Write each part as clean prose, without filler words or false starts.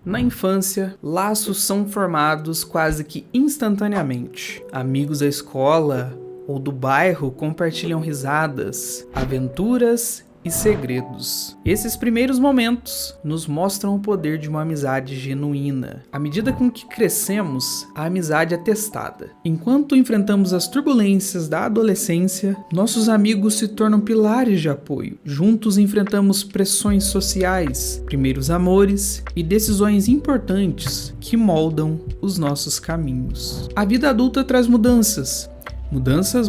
Na infância, laços são formados quase que instantaneamente. Amigos da escola ou do bairro compartilham risadas, aventuras e segredos. Esses primeiros momentos nos mostram o poder de uma amizade genuína. À medida com que crescemos, a amizade é testada. Enquanto enfrentamos as turbulências da adolescência, nossos amigos se tornam pilares de apoio. Juntos enfrentamos pressões sociais, primeiros amores e decisões importantes que moldam os nossos caminhos. A vida adulta traz mudanças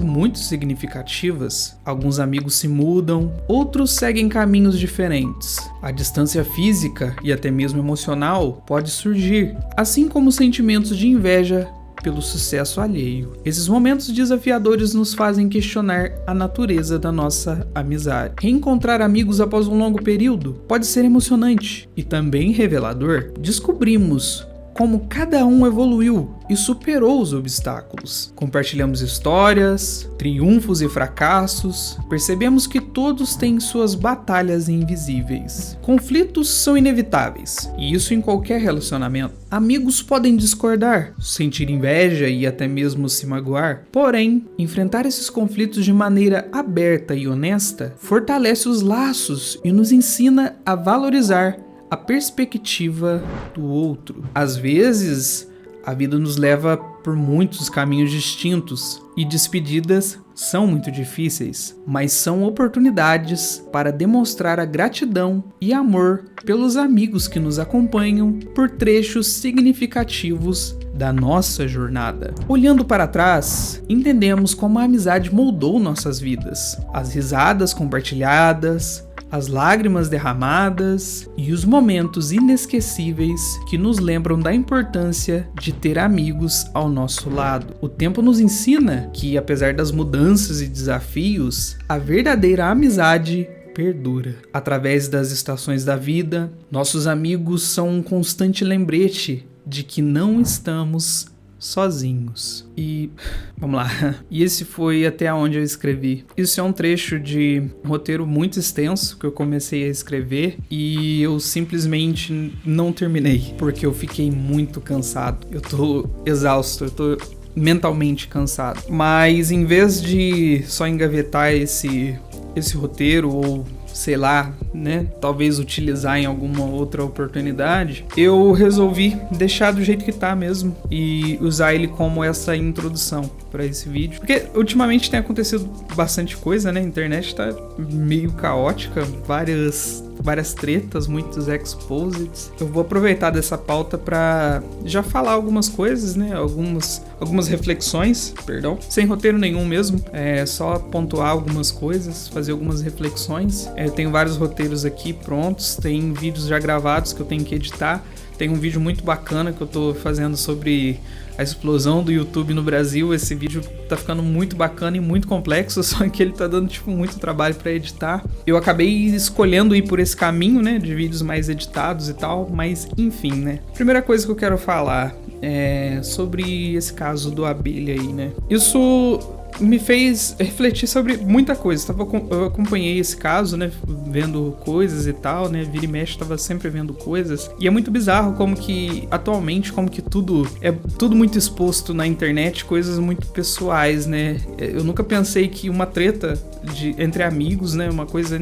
muito significativas. Alguns amigos se mudam, outros seguem caminhos diferentes. A distância física e até mesmo emocional pode surgir, assim como sentimentos de inveja pelo sucesso alheio. Esses momentos desafiadores nos fazem questionar a natureza da nossa amizade. Reencontrar amigos após um longo período pode ser emocionante e também revelador. Descobrimos como cada um evoluiu e superou os obstáculos. Compartilhamos histórias, triunfos e fracassos. Percebemos que todos têm suas batalhas invisíveis. Conflitos são inevitáveis, e isso em qualquer relacionamento. Amigos podem discordar, sentir inveja e até mesmo se magoar. Porém, enfrentar esses conflitos de maneira aberta e honesta fortalece os laços e nos ensina a valorizar a perspectiva do outro. Às vezes, a vida nos leva por muitos caminhos distintos e despedidas são muito difíceis, mas são oportunidades para demonstrar a gratidão e amor pelos amigos que nos acompanham por trechos significativos da nossa jornada. Olhando para trás, entendemos como a amizade moldou nossas vidas. As risadas compartilhadas, as lágrimas derramadas e os momentos inesquecíveis que nos lembram da importância de ter amigos ao nosso lado. O tempo nos ensina que, apesar das mudanças e desafios, a verdadeira amizade perdura. Através das estações da vida, nossos amigos são um constante lembrete de que não estamos sozinhos. E vamos lá. E esse foi até onde eu escrevi. Isso é um trecho de um roteiro muito extenso que eu comecei a escrever e eu simplesmente não terminei porque eu fiquei muito cansado. Eu tô exausto, eu tô mentalmente cansado. Mas em vez de só engavetar esse roteiro ou sei lá, né, talvez utilizar em alguma outra oportunidade, eu resolvi deixar do jeito que tá mesmo e usar ele como essa introdução para esse vídeo, porque ultimamente tem acontecido bastante coisa, né, a internet tá meio caótica, várias tretas, muitos exposits. Eu vou aproveitar dessa pauta para já falar algumas coisas, né, algumas reflexões, sem roteiro nenhum mesmo, só pontuar algumas coisas, fazer algumas reflexões. Eu tenho vários roteiros aqui prontos, tem vídeos já gravados que eu tenho que editar. Tem um vídeo muito bacana que eu tô fazendo sobre a explosão do YouTube no Brasil. Esse vídeo tá ficando muito bacana e muito complexo, só que ele tá dando muito trabalho para editar. Eu acabei escolhendo ir por esse caminho, né, de vídeos mais editados e tal, mas enfim, né. Primeira coisa que eu quero falar é sobre esse caso do Abelha aí, né. Isso me fez refletir sobre muita coisa. Eu acompanhei esse caso, né, vendo coisas e tal, né, vira e mexe, tava sempre vendo coisas, e é muito bizarro como que, atualmente, como que tudo muito exposto na internet, coisas muito pessoais, né. Eu nunca pensei que uma treta entre amigos, né, uma coisa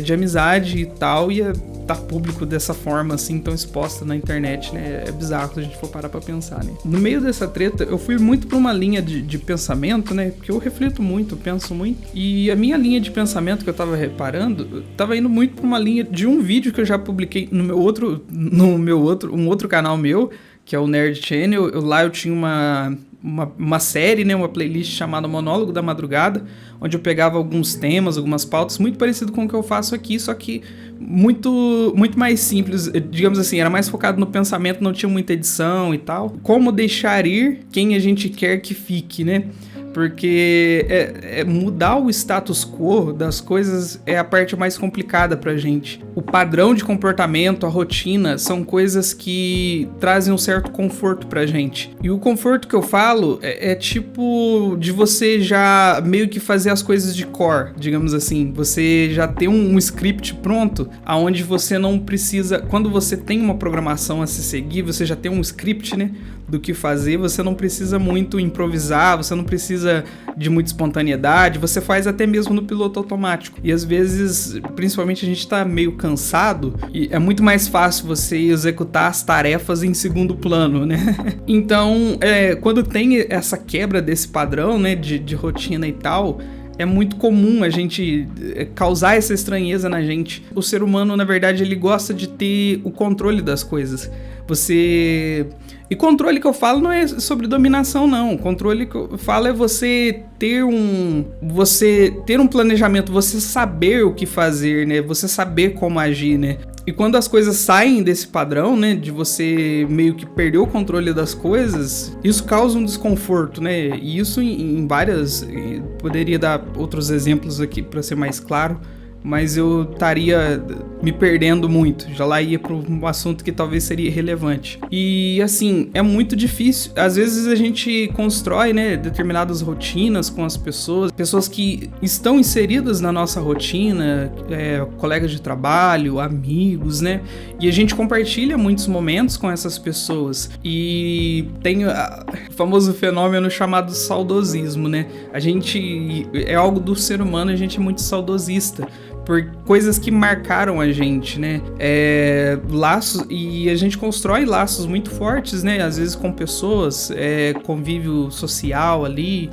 de amizade e tal, ia tá público dessa forma, assim, tão exposta na internet, né. É bizarro se a gente for parar pra pensar, né. No meio dessa treta, eu fui muito pra uma linha de pensamento, né, porque eu reflito muito, eu penso muito, e a minha linha de pensamento que eu tava reparando, tava indo muito pra uma linha de um vídeo que eu já publiquei um outro canal meu, que é o Nerd Channel. Lá eu tinha uma série, né, uma playlist chamada Monólogo da Madrugada, onde eu pegava alguns temas, algumas pautas, muito parecido com o que eu faço aqui, só que muito mais simples, digamos assim, era mais focado no pensamento, não tinha muita edição e tal. Como deixar ir quem a gente quer que fique, né? Porque mudar o status quo das coisas é a parte mais complicada pra gente. O padrão de comportamento, a rotina, são coisas que trazem um certo conforto pra gente. E o conforto que eu falo é tipo de você já meio que fazer as coisas de cor, digamos assim. Você já ter um script pronto, aonde você não precisa... Quando você tem uma programação a se seguir, você já tem um script, né, do que fazer, você não precisa muito improvisar, você não precisa de muita espontaneidade, você faz até mesmo no piloto automático. E às vezes, principalmente a gente tá meio cansado, e é muito mais fácil você executar as tarefas em segundo plano, né? Então, quando tem essa quebra desse padrão, né, de rotina e tal, é muito comum a gente causar essa estranheza na gente. O ser humano, na verdade, ele gosta de ter o controle das coisas. E controle que eu falo não é sobre dominação, não. Controle que eu falo é você ter um planejamento, você saber o que fazer, né? Você saber como agir, né? E quando as coisas saem desse padrão, né, de você meio que perder o controle das coisas, isso causa um desconforto, né? E isso em várias... Poderia dar outros exemplos aqui para ser mais claro, mas eu estaria me perdendo muito, já lá ia para um assunto que talvez seria irrelevante. E assim, é muito difícil, às vezes a gente constrói, né, determinadas rotinas com as pessoas que estão inseridas na nossa rotina, colegas de trabalho, amigos, né, e a gente compartilha muitos momentos com essas pessoas, e tem o famoso fenômeno chamado saudosismo, né, é algo do ser humano, a gente é muito saudosista, por coisas que marcaram a gente, né? Laços, e a gente constrói laços muito fortes, né? Às vezes com pessoas, convívio social ali,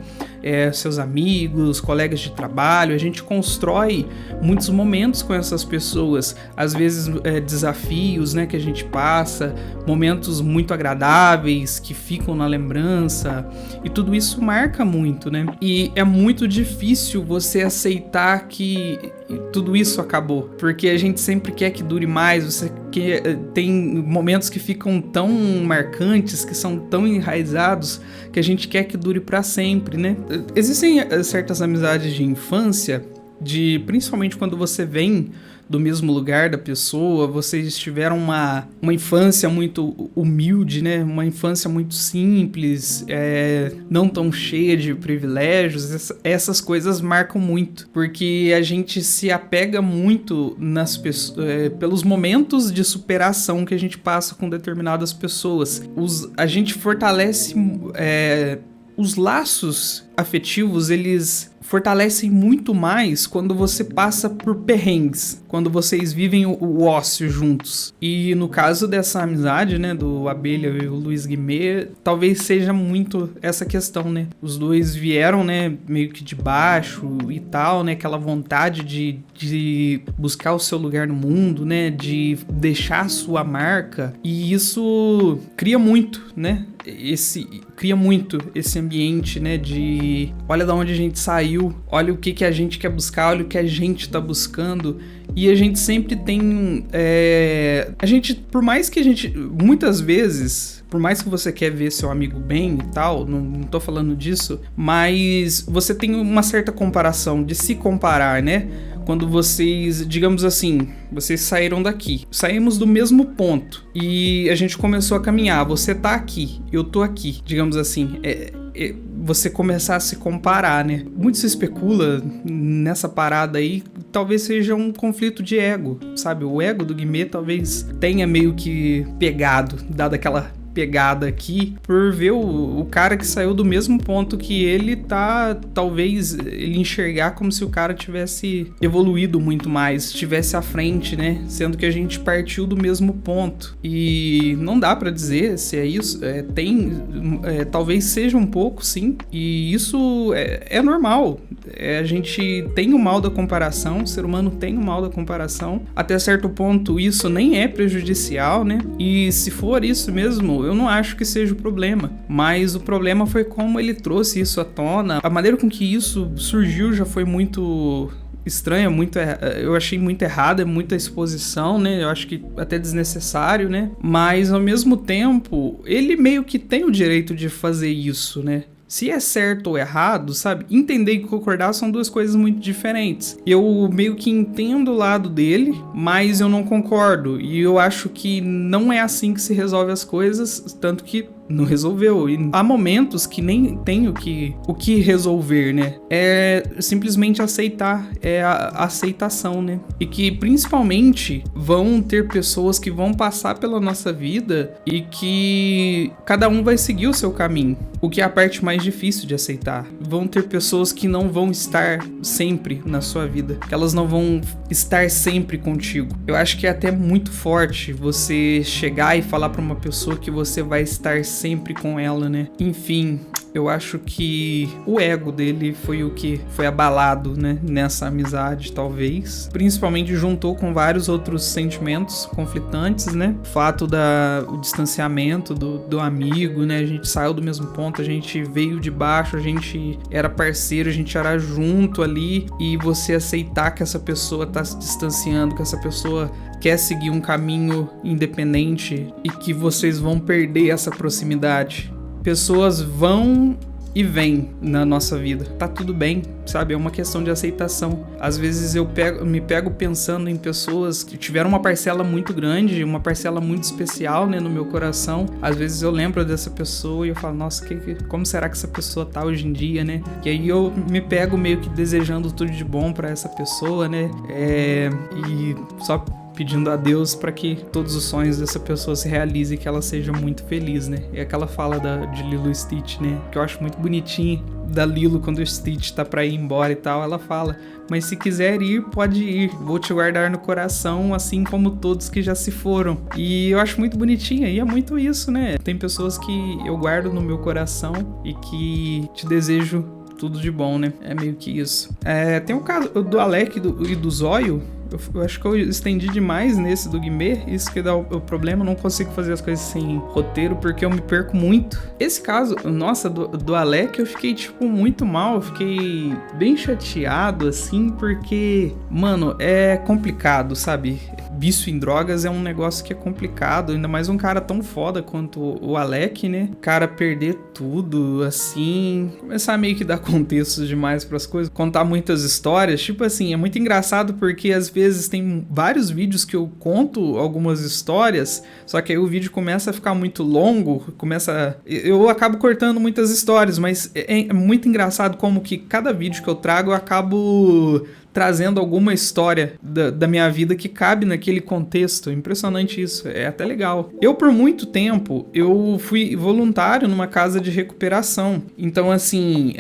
seus amigos, colegas de trabalho, a gente constrói muitos momentos com essas pessoas, às vezes desafios, né, que a gente passa, momentos muito agradáveis que ficam na lembrança, e tudo isso marca muito, né? E é muito difícil você aceitar que tudo isso acabou, porque a gente sempre quer que dure mais, tem momentos que ficam tão marcantes, que são tão enraizados, que a gente quer que dure pra sempre, né? Existem certas amizades de infância, principalmente quando você vem do mesmo lugar da pessoa, vocês tiveram uma infância muito humilde, né? Uma infância muito simples, não tão cheia de privilégios. Essas coisas marcam muito, porque a gente se apega muito nas pessoas, pelos momentos de superação que a gente passa com determinadas pessoas. A gente fortalece os laços afetivos, eles fortalecem muito mais quando você passa por perrengues, quando vocês vivem o ócio juntos. E no caso dessa amizade, né, do Abelha e o Luiz Guimê, talvez seja muito essa questão, né? Os dois vieram, né, meio que de baixo e tal, né, aquela vontade de buscar o seu lugar no mundo, né, de deixar a sua marca, e isso cria muito, né? Cria muito esse ambiente, né, de olha da onde a gente saiu, olha o que a gente quer buscar, olha o que a gente tá buscando, e a gente sempre tem, por mais que muitas vezes, por mais que você quer ver seu amigo bem e tal, não tô falando disso, mas você tem uma certa comparação, de se comparar, né? Quando vocês, digamos assim, vocês saíram daqui, saímos do mesmo ponto e a gente começou a caminhar, você tá aqui, eu tô aqui, digamos assim, você começar a se comparar, né? Muito se especula nessa parada aí, talvez seja um conflito de ego, sabe? O ego do Guimê talvez tenha meio que dado aquela pegada aqui, por ver o cara que saiu do mesmo ponto que ele tá, talvez ele enxergar como se o cara tivesse evoluído muito mais, estivesse à frente, né? Sendo que a gente partiu do mesmo ponto. E não dá pra dizer se é isso, talvez seja um pouco, sim, e isso é normal. A gente tem o mal da comparação, o ser humano tem o mal da comparação. Até certo ponto isso nem é prejudicial, né? E se for isso mesmo, eu não acho que seja o problema, mas o problema foi como ele trouxe isso à tona. A maneira com que isso surgiu já foi muito estranha, eu achei muito errada, muita exposição, né? Eu acho que até desnecessário, né? Mas ao mesmo tempo, ele meio que tem o direito de fazer isso, né? Se é certo ou errado, sabe? Entender e concordar são duas coisas muito diferentes. Eu meio que entendo o lado dele, mas eu não concordo. E eu acho que não é assim que se resolve as coisas, tanto que não resolveu. E há momentos que nem tem o que resolver, né? É simplesmente aceitar, é a aceitação, né? E que principalmente vão ter pessoas que vão passar pela nossa vida e que cada um vai seguir o seu caminho. O que é a parte mais difícil de aceitar. Vão ter pessoas que não vão estar sempre na sua vida, que elas não vão estar sempre contigo. Eu acho que é até muito forte você chegar e falar pra uma pessoa que você vai estar sempre com ela, né? Enfim, eu acho que o ego dele foi o que foi abalado, né? Nessa amizade, talvez. Principalmente juntou com vários outros sentimentos conflitantes, né? O fato o distanciamento do amigo, né? A gente saiu do mesmo ponto, a gente veio de baixo, a gente era parceiro, a gente era junto ali, e você aceitar que essa pessoa tá se distanciando, que essa pessoa quer seguir um caminho independente e que vocês vão perder essa proximidade. Pessoas vão e vêm na nossa vida. Tá tudo bem, sabe? É uma questão de aceitação. Às vezes eu me pego pensando em pessoas que tiveram uma parcela muito grande, uma parcela muito especial, né, no meu coração. Às vezes eu lembro dessa pessoa e eu falo, nossa, como será que essa pessoa tá hoje em dia, né? E aí eu me pego meio que desejando tudo de bom pra essa pessoa, né? E só pedindo a Deus para que todos os sonhos dessa pessoa se realizem e que ela seja muito feliz, né? É aquela fala de Lilo e Stitch, né? Que eu acho muito bonitinho, da Lilo, quando o Stitch tá pra ir embora e tal, ela fala, mas se quiser ir, pode ir, vou te guardar no coração, assim como todos que já se foram. E eu acho muito bonitinha, e é muito isso, né? Tem pessoas que eu guardo no meu coração e que te desejo tudo de bom, né? É meio que isso. Tem o caso do Alec e do Zóio. Eu acho que eu estendi demais nesse do Guimê, isso que dá o problema, eu não consigo fazer as coisas sem roteiro, porque eu me perco muito. Esse caso, nossa, do Alec, eu fiquei, tipo, muito mal, eu fiquei bem chateado, assim, porque, mano, é complicado, sabe? Vício em drogas é um negócio que é complicado, ainda mais um cara tão foda quanto o Alec, né? O cara perder tudo, assim, começar meio que dar contexto demais pras coisas, contar muitas histórias, tipo assim, é muito engraçado porque às vezes tem vários vídeos que eu conto algumas histórias, só que aí o vídeo começa a ficar muito longo, eu acabo cortando muitas histórias, mas é muito engraçado como que cada vídeo que eu trago eu acabo trazendo alguma história da minha vida que cabe naquele contexto. Impressionante isso, é até legal. Eu, por muito tempo, eu fui voluntário numa casa de recuperação. Então, assim,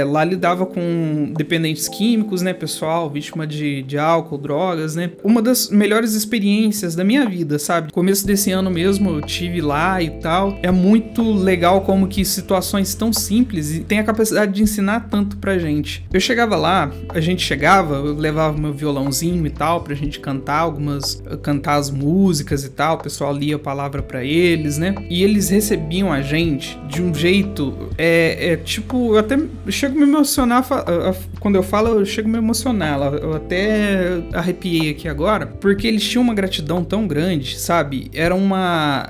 lá lidava com dependentes químicos, né, pessoal, vítima de álcool, drogas, né. Uma das melhores experiências da minha vida, sabe? Começo desse ano mesmo, eu tive lá e tal. É muito legal como que situações tão simples e tem a capacidade de ensinar tanto pra gente. Eu chegava lá, eu levava meu violãozinho e tal pra gente cantar as músicas e tal, o pessoal lia a palavra pra eles, né? E eles recebiam a gente de um jeito, tipo, eu até chego a me emocionar, quando eu falo, eu chego a me emocionar, eu até arrepiei aqui agora, porque eles tinham uma gratidão tão grande, sabe?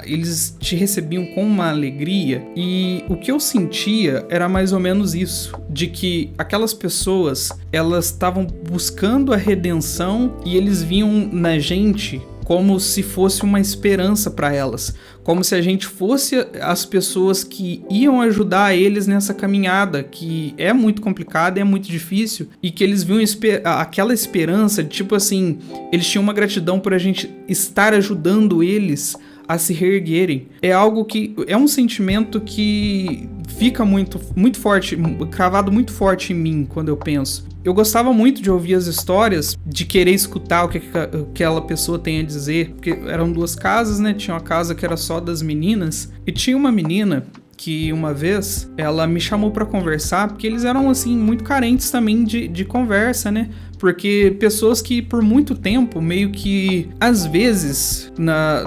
Eles te recebiam com uma alegria, e o que eu sentia era mais ou menos isso, de que aquelas pessoas, elas estavam buscando a redenção e eles viam na gente como se fosse uma esperança para elas, como se a gente fosse as pessoas que iam ajudar eles nessa caminhada, que é muito complicada, é muito difícil, e que eles viam aquela esperança de, tipo assim, eles tinham uma gratidão por a gente estar ajudando eles a se reerguerem. É algo que é um sentimento que fica muito, muito forte, cravado muito forte em mim quando eu penso. Eu gostava muito de ouvir as histórias, de querer escutar o que aquela pessoa tem a dizer, porque eram duas casas, né? Tinha uma casa que era só das meninas, e tinha uma menina que uma vez ela me chamou pra conversar, porque eles eram, assim, muito carentes também de conversa, né? Porque pessoas que por muito tempo, meio que, às vezes, na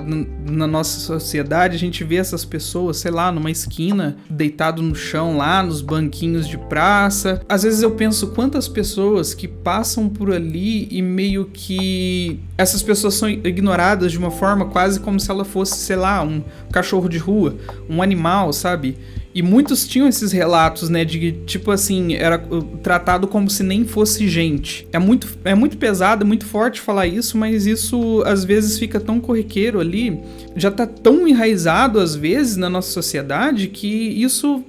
nossa sociedade, a gente vê essas pessoas, sei lá, numa esquina, deitado no chão lá, nos banquinhos de praça. Às vezes eu penso quantas pessoas que passam por ali e meio que essas pessoas são ignoradas de uma forma quase como se ela fosse, sei lá, um cachorro de rua, um animal, sabe? E muitos tinham esses relatos, né, de que, tipo assim, era tratado como se nem fosse gente. É muito pesado, é muito forte falar isso, mas isso às vezes fica tão corriqueiro ali, já tá tão enraizado às vezes na nossa sociedade que isso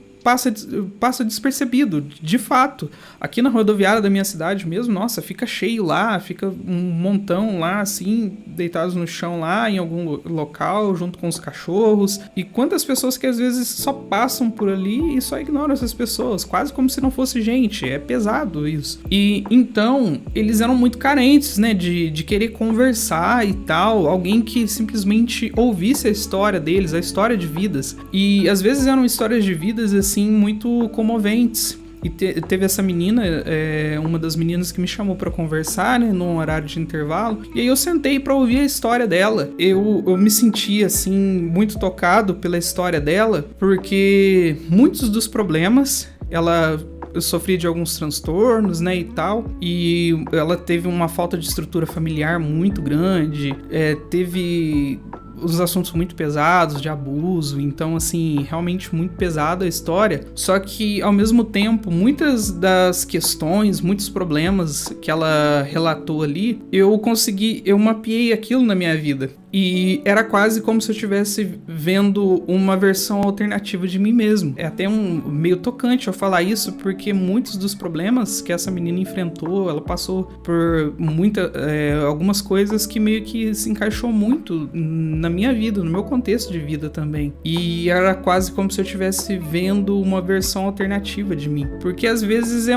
passa despercebido, de fato. Aqui na rodoviária da minha cidade mesmo, nossa, fica cheio lá, fica um montão lá, assim, deitados no chão lá, em algum local, junto com os cachorros. E quantas pessoas que às vezes só passam por ali e só ignoram essas pessoas, quase como se não fosse gente. É pesado isso. E então, eles eram muito carentes, né, de querer conversar e tal, alguém que simplesmente ouvisse a história deles, a história de vidas. E às vezes eram histórias de vidas, assim, muito comoventes. E teve essa menina, uma das meninas que me chamou pra conversar, né, num horário de intervalo. E aí eu sentei pra ouvir a história dela. Eu me senti, assim, muito tocado pela história dela, porque muitos dos problemas, eu sofria de alguns transtornos, né, e tal, e ela teve uma falta de estrutura familiar muito grande, teve os assuntos muito pesados, de abuso, então, assim, realmente muito pesada a história, só que, ao mesmo tempo, muitas das questões, muitos problemas que ela relatou ali, eu mapeei aquilo na minha vida. E era quase como se eu estivesse vendo uma versão alternativa de mim mesmo. É até meio tocante eu falar isso, porque muitos dos problemas que essa menina enfrentou, ela passou por algumas coisas que meio que se encaixou muito na minha vida, no meu contexto de vida também. E era quase como se eu estivesse vendo uma versão alternativa de mim. Porque às vezes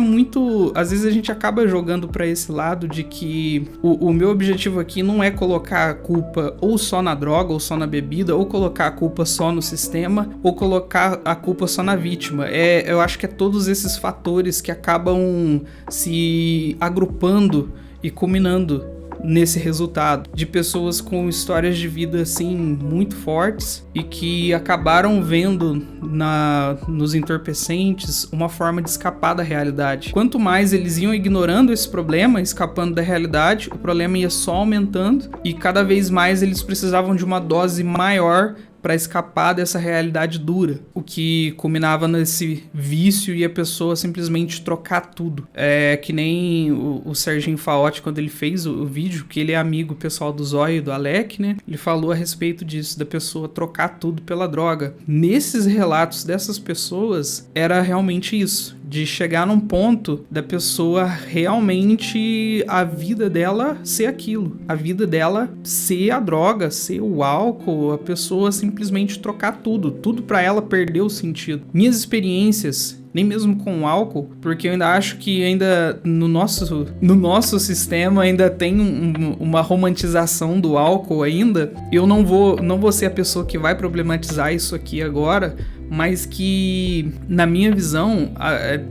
às vezes a gente acaba jogando pra esse lado de que o meu objetivo aqui não é colocar a culpa ou só na droga, ou só na bebida, ou colocar a culpa só no sistema, ou colocar a culpa só na vítima. Eu acho que é todos esses fatores que acabam se agrupando e culminando nesse resultado de pessoas com histórias de vida assim muito fortes e que acabaram vendo nos entorpecentes uma forma de escapar da realidade. Quanto mais eles iam ignorando esse problema, escapando da realidade, o problema ia só aumentando e cada vez mais eles precisavam de uma dose maior para escapar dessa realidade dura, o que culminava nesse vício e a pessoa simplesmente trocar tudo. É que nem o Serginho Faotti, quando ele fez o vídeo, que ele é amigo pessoal do Zóio e do Alec, né? Ele falou a respeito disso, da pessoa trocar tudo pela droga. Nesses relatos dessas pessoas, era realmente isso, de chegar num ponto da pessoa realmente a vida dela ser aquilo, a vida dela ser a droga, ser o álcool, a pessoa simplesmente trocar tudo pra ela perdeu o sentido. Minhas experiências, nem mesmo com o álcool, porque eu ainda acho que ainda no nosso sistema ainda tem uma romantização do álcool ainda. Eu não vou ser a pessoa que vai problematizar isso aqui agora, mas que, na minha visão,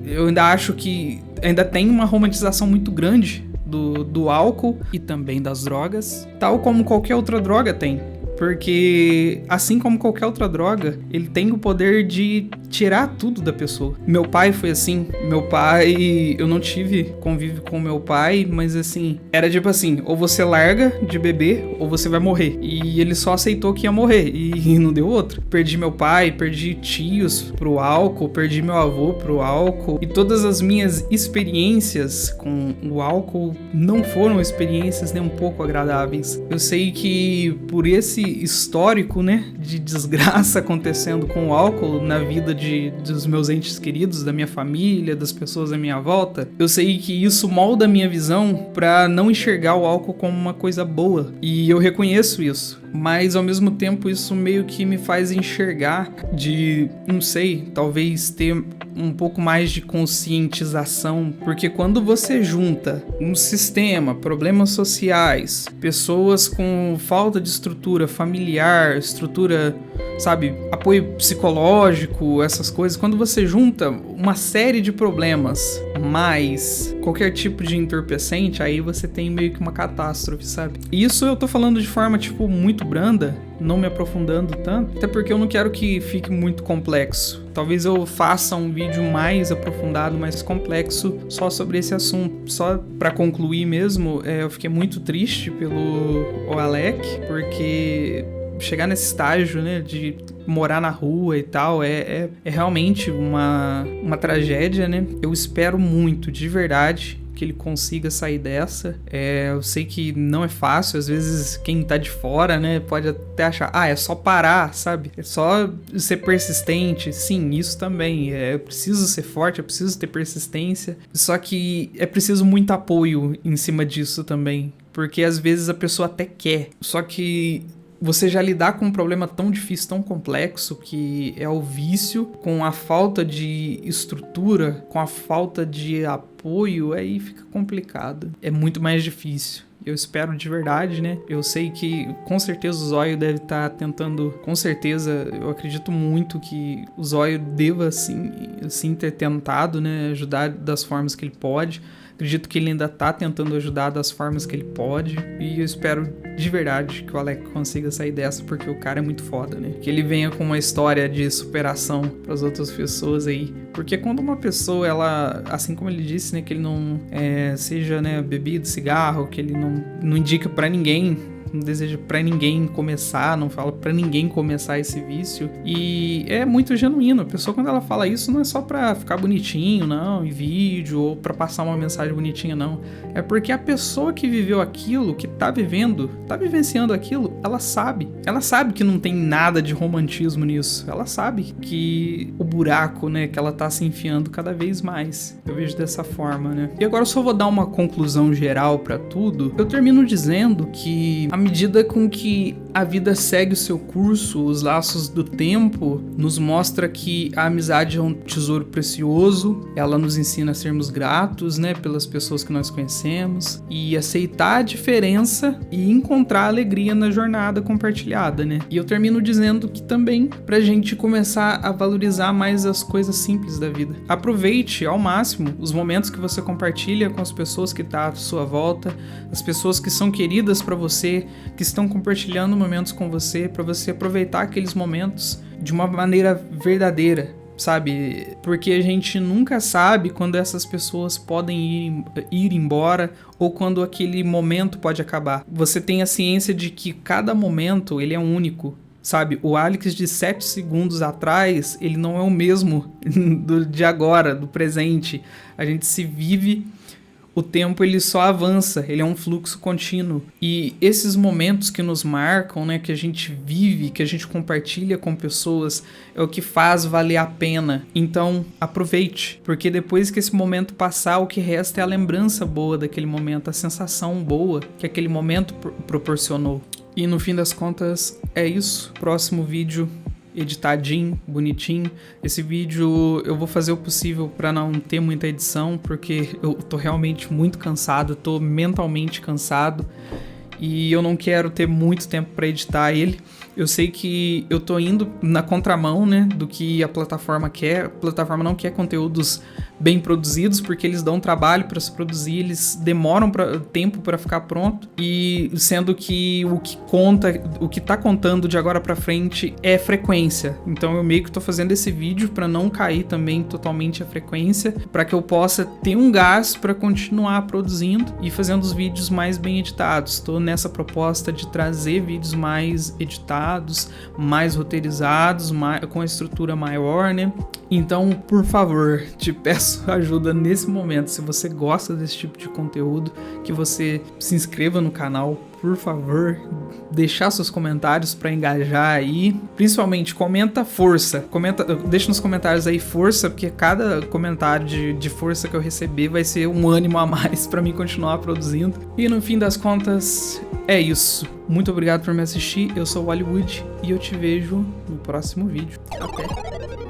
eu ainda acho que ainda tem uma romantização muito grande do álcool e também das drogas, tal como qualquer outra droga tem. Porque, assim como qualquer outra droga, ele tem o poder de tirar tudo da pessoa. Meu pai foi assim. Meu pai... Eu não tive convívio com meu pai, mas assim... Era tipo assim, ou você larga de beber, ou você vai morrer. E ele só aceitou que ia morrer, e não deu outro. Perdi meu pai, perdi tios pro álcool, perdi meu avô pro álcool. E todas as minhas experiências com o álcool não foram experiências nem um pouco agradáveis. Eu sei que por esse histórico, né, de desgraça acontecendo com o álcool na vida dos meus entes queridos, da minha família, das pessoas à minha volta, eu sei que isso molda a minha visão pra não enxergar o álcool como uma coisa boa, e eu reconheço isso, mas ao mesmo tempo isso meio que me faz enxergar não sei, talvez ter um pouco mais de conscientização, porque quando você junta um sistema, problemas sociais, pessoas com falta de estrutura familiar, estrutura, sabe, apoio psicológico, essas coisas, quando você junta uma série de problemas, mais qualquer tipo de entorpecente, aí você tem meio que uma catástrofe, sabe? E isso eu tô falando de forma, tipo, muito branda, não me aprofundando tanto, até porque eu não quero que fique muito complexo. Talvez eu faça um vídeo mais aprofundado, mais complexo, só sobre esse assunto. Só pra concluir mesmo, eu fiquei muito triste pelo Alec, porque chegar nesse estágio, né, de morar na rua e tal, é realmente uma tragédia, né? Eu espero muito, de verdade, que ele consiga sair dessa. Eu sei que não é fácil, às vezes quem tá de fora, né, pode até achar, é só parar, sabe? É só ser persistente. Sim, isso também. É preciso ser forte, é preciso ter persistência. Só que é preciso muito apoio em cima disso também. Porque às vezes a pessoa até quer, só que você já lidar com um problema tão difícil, tão complexo, que é o vício, com a falta de estrutura, com a falta de apoio, aí fica complicado. É muito mais difícil. Eu espero de verdade, né? Eu sei que com certeza o Zóio deve estar tentando, com certeza, eu acredito muito que o Zóio deva sim ter tentado, né, ajudar das formas que ele pode. Acredito que ele ainda tá tentando ajudar das formas que ele pode. E eu espero de verdade que o Alec consiga sair dessa, porque o cara é muito foda, né? Que ele venha com uma história de superação pras outras pessoas aí. Porque quando uma pessoa, ela, assim como ele disse, né, que ele não seja, né, bebido, cigarro, que ele não indica pra ninguém, não deseja pra ninguém começar, não fala pra ninguém começar esse vício. E é muito genuíno. A pessoa, quando ela fala isso, não é só pra ficar bonitinho, não, em vídeo, ou pra passar uma mensagem bonitinha, não. É porque a pessoa que viveu aquilo, que tá vivenciando aquilo, ela sabe. Ela sabe que não tem nada de romantismo nisso. Ela sabe que o buraco, né, que ela tá se enfiando cada vez mais. Eu vejo dessa forma, né? E agora eu só vou dar uma conclusão geral pra tudo. Eu termino dizendo que à medida com que a vida segue o seu curso, os laços do tempo nos mostra que a amizade é um tesouro precioso. Ela nos ensina a sermos gratos, né, pelas pessoas que nós conhecemos e aceitar a diferença e encontrar alegria na jornada compartilhada, né? E eu termino dizendo que também pra gente começar a valorizar mais as coisas simples da vida. Aproveite ao máximo os momentos que você compartilha com as pessoas que estão à sua volta, as pessoas que são queridas pra você, que estão compartilhando momentos com você, para você aproveitar aqueles momentos de uma maneira verdadeira, sabe? Porque a gente nunca sabe quando essas pessoas podem ir embora ou quando aquele momento pode acabar. Você tem a ciência de que cada momento ele é único, sabe? O Alex de 7 segundos atrás, ele não é o mesmo de agora, do presente. A gente se vive. O tempo ele só avança, ele é um fluxo contínuo. E esses momentos que nos marcam, né, que a gente vive, que a gente compartilha com pessoas, é o que faz valer a pena. Então, aproveite, porque depois que esse momento passar, o que resta é a lembrança boa daquele momento, a sensação boa que aquele momento proporcionou. E no fim das contas, é isso. Próximo vídeo editadinho, bonitinho. Esse vídeo eu vou fazer o possível para não ter muita edição, porque eu tô realmente muito cansado, tô mentalmente cansado e eu não quero ter muito tempo para editar ele. Eu sei que eu tô indo na contramão, né, do que a plataforma quer. A plataforma não quer conteúdos bem produzidos, porque eles dão trabalho para se produzir, eles demoram tempo para ficar pronto, e sendo que o que conta, o que tá contando de agora para frente é frequência. Então eu meio que tô fazendo esse vídeo para não cair também totalmente a frequência, para que eu possa ter um gás para continuar produzindo e fazendo os vídeos mais bem editados. Tô nessa proposta de trazer vídeos mais editados, mais roteirizados, com a estrutura maior, né? Então, por favor, te peço ajuda nesse momento. Se você gosta desse tipo de conteúdo, que você se inscreva no canal, por favor, deixar seus comentários para engajar aí. Principalmente, comenta força. Deixa nos comentários aí força, porque cada comentário de força que eu receber vai ser um ânimo a mais para mim continuar produzindo. E no fim das contas, é isso. Muito obrigado por me assistir. Eu sou o Hollywood e eu te vejo no próximo vídeo. Até!